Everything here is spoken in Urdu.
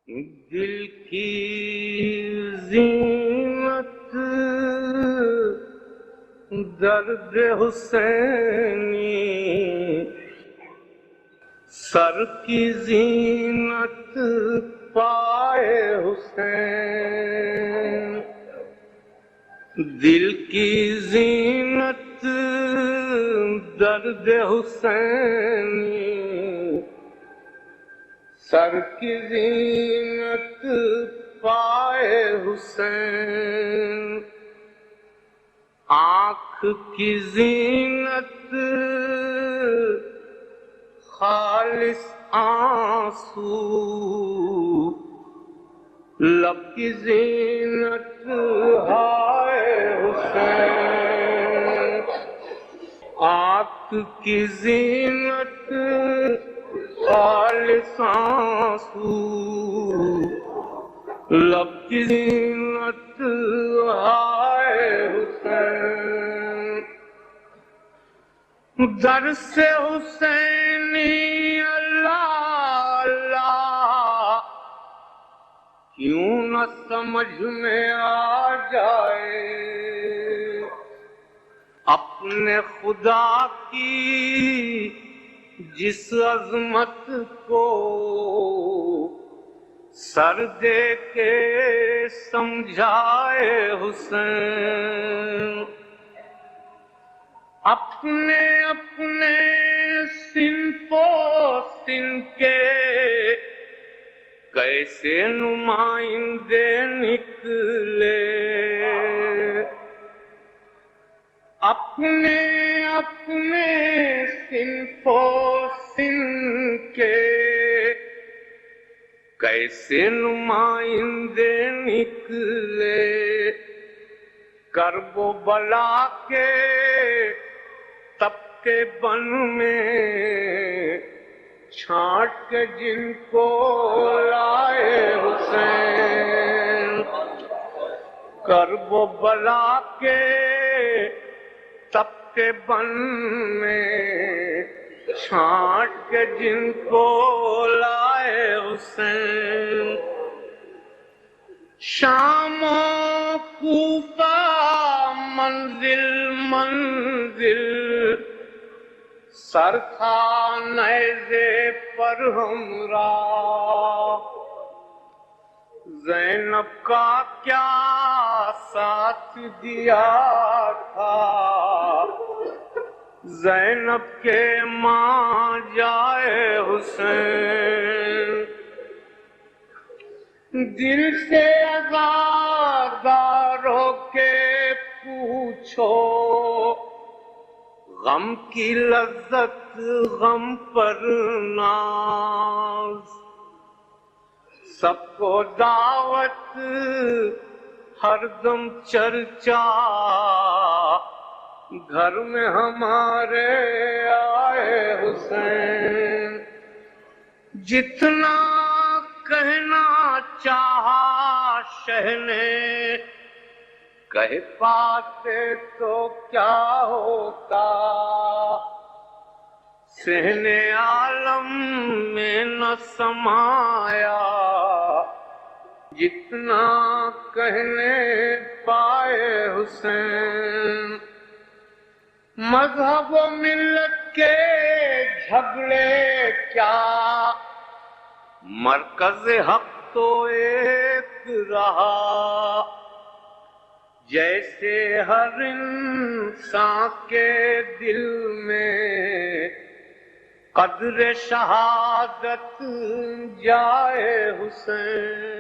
دل کی زینت درد حسینی، سر کی زینت پائے حسین، دل کی زینت درد حسینی، سر کی زینت پائے حسین، آنکھ کی زینت خالص آنسو، لب کی زینت ہائے حسین، آنکھ کی زینت خالص آنسو، لب کی زینت ہائے حسین، در سے حسینی اللہ اللہ کیوں نہ سمجھ میں آ جائے، اپنے خدا کی جس عظمت کو سر دے کے سمجھائے حسین، اپنے اپنے صنف و سن کے کیسے نمائندے نکلے، اپنے اپنے صنف و سن کے کیسے نمائندے نکلے، کرب و بلا کے تب کے بن میں چھانٹ کے جن کو لائے حسین، کرب و بلا کے تب کے بن میں چھانٹ کے جن کو لائے حسین، شام و کوفہ منزل منزل سر تھا نیزے پر ہمراہ، زینب کا کیا ساتھ دیا تھا، زینب کے ماں جائے حسین، دل سے عزادار ہو کے پوچھو، غم کی لذت غم پر ناز، سب کو دعوت ہر دم چرچا، گھر میں ہمارے آئے حسین، جتنا کہنا چاہا شہ نے کہہ پاتے تو کیا ہوتا، صحن عالم میں نہ سمایا جتنا کہنے پائے حسین، مذہب و ملت کے جھگڑے کیا، مرکز حق تو ایک رہا، جیسے ہر انسان کے دل میں قدر شہادت جائے حسین۔